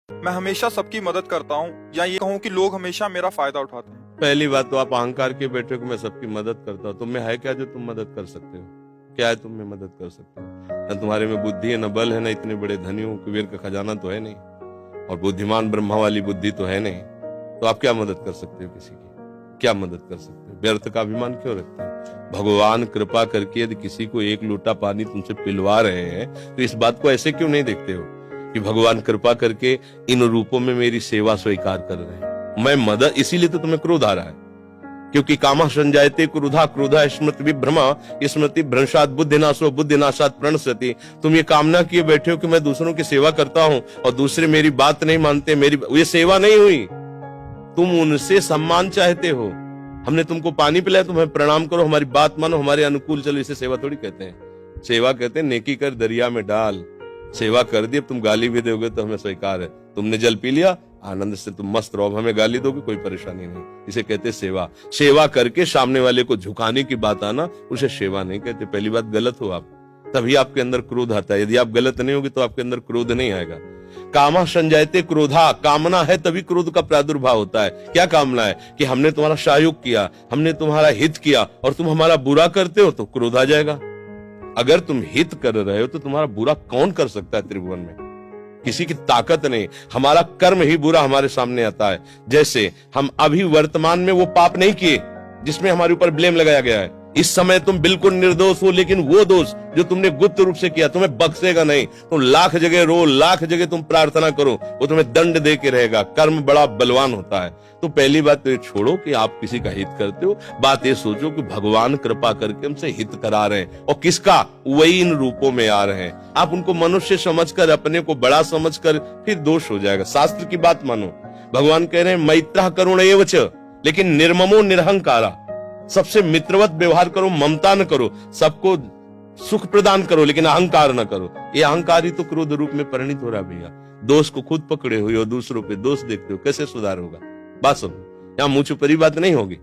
मैं हमेशा सबकी मदद करता हूँ, या ये कहूँ कि लोग हमेशा मेरा फायदा उठाते हैं। पहली बात तो आप अहंकार के बैठे हो कि मैं सबकी मदद करता हूँ। तुम में है क्या जो तुम मदद कर सकते हो? क्या है तुम में मदद कर सकते हो? न तुम्हारे में बुद्धि है, न बल है, न इतने बड़े धनी हो, कुबेर का खजाना तो है नहीं, और बुद्धिमान ब्रह्मा वाली बुद्धि तो है नहीं। तो आप क्या मदद कर सकते हो किसी की? क्या मदद कर सकते हो? व्यर्थ का अभिमान क्यों रखते हैं? भगवान कृपा करके यदि किसी को एक लोटा पानी तुमसे पिलवा रहे हैं तो इस बात को ऐसे क्यों नहीं देखते हो कि भगवान कृपा करके इन रूपों में मेरी सेवा स्वीकार कर रहे हैं, मैं मदद। इसीलिए तो तुम्हें क्रोध आ रहा है, क्योंकि कामा संजायते क्रोधा, क्रोधा स्मृति विभ्रमा, स्मृति भ्रंशात बुद्धिनाशो, बुद्धिनाशात प्रणश्यति। तुम ये कामना किए बैठे हो कि मैं दूसरों की सेवा करता हूं और दूसरे मेरी बात नहीं मानते, मेरी ये सेवा नहीं हुई। तुम उनसे सम्मान चाहते हो। हमने तुमको पानी पिलाया, तुम्हें प्रणाम करो, हमारी बात मानो, हमारे अनुकूल चलो। इसे सेवा थोड़ी कहते हैं। सेवा कहते हैं नेकी कर दरिया में डाल। सेवा कर दी, अब तुम गाली भी दोगे तो हमें स्वीकार है। तुमने जल पी लिया, आनंद से तुम मस्त रहो, हमें गाली दोगे कोई परेशानी नहीं। इसे कहते सेवा। सेवा करके सामने वाले को झुकाने की बात आना, उसे सेवा नहीं कहते। पहली बात, गलत हो आप, तभी आपके अंदर क्रोध आता है। यदि आप गलत नहीं होगे तो आपके अंदर क्रोध नहीं आएगा। कामा संजायते क्रोधा, कामना है तभी क्रोध का प्रादुर्भाव होता है। क्या कामना है? कि हमने तुम्हारा सहयोग किया, हमने तुम्हारा हित किया और तुम हमारा बुरा करते हो तो क्रोध आ जाएगा। अगर तुम हित कर रहे हो तो तुम्हारा बुरा कौन कर सकता है त्रिभुवन में? किसी की ताकत नहीं। हमारा कर्म ही बुरा हमारे सामने आता है। जैसे हम अभी वर्तमान में वो पाप नहीं किए जिसमें हमारे ऊपर ब्लेम लगाया गया है। इस समय तुम बिल्कुल निर्दोष हो, लेकिन वो दोष जो तुमने गुप्त रूप से किया तुम्हें बख्शेगा नहीं। तुम लाख जगह रो, लाख जगह तुम प्रार्थना करो, वो तुम्हें दंड दे के रहेगा। कर्म बड़ा बलवान होता है। तो पहली बात तो ये छोड़ो कि आप किसी का हित करते हो। बात ये सोचो कि भगवान कृपा करके हमसे हित करा रहे हैं, और किसका? वही इन रूपों में आ रहे हैं। आप उनको मनुष्य समझकर, अपने को बड़ा समझकर, फिर दोष हो जाएगा। शास्त्र की बात मानो। भगवान कह रहे हैं मैत्रः करुण एव च, लेकिन निर्ममो निरहंकारा। सबसे मित्रवत व्यवहार करो, ममता न करो, सबको सुख प्रदान करो, लेकिन अहंकार न करो। ये अहंकार ही तो क्रोध रूप में परिणित हो रहा है भैया। दोष को खुद पकड़े हुए हो, दूसरों पे दोष देखते हो, कैसे सुधार होगा? बात समझो, यहाँ मुंह छुपरी बात नहीं होगी।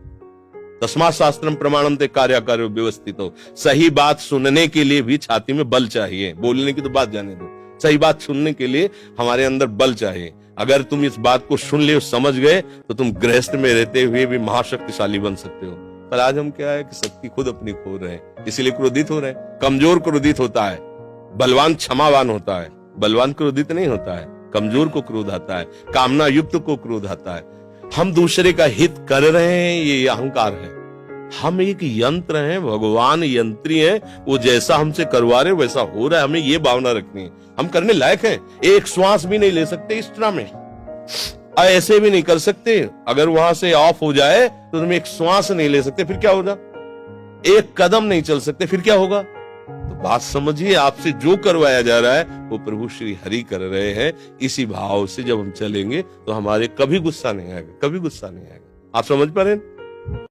तस्मात् शास्त्रम प्रमाणम ते कार्याकार्यो व्यवस्थित हो। सही बात सुनने के लिए भी छाती में बल चाहिए। बोलने की तो बात जाने दो, सही बात सुनने के लिए हमारे अंदर बल चाहिए। अगर तुम इस बात को सुन ले, समझ गए, तो तुम गृहस्थ में रहते हुए भी महाशक्तिशाली बन सकते हो। पर आज हम क्या है कि शक्ति खुद अपनी खो रहे हैं, इसीलिए क्रोधित हो रहे हैं। कमजोर क्रोधित होता है, बलवान क्षमावान होता है। बलवान क्रोधित नहीं होता है, कमजोर को क्रोध आता है, कामना युक्त को क्रोध आता है। हम दूसरे का हित कर रहे हैं, ये अहंकार है। हम एक यंत्र हैं, भगवान यंत्री हैं, वो जैसा हमसे करवा रहे वैसा हो रहा है। हमें ये भावना रखनी है, हम करने लायक हैं। एक श्वास भी नहीं ले सकते इस तरह में, ऐसे भी नहीं कर सकते। अगर वहां से ऑफ हो जाए तो तुम एक श्वास नहीं ले सकते, फिर क्या होगा? एक कदम नहीं चल सकते, फिर क्या होगा? तो बात समझिए, आपसे जो करवाया जा रहा है वो प्रभु श्री हरि कर रहे हैं। इसी भाव से जब हम चलेंगे तो हमारे कभी गुस्सा नहीं आएगा, कभी गुस्सा नहीं आएगा। आप समझ पा रहे हैं?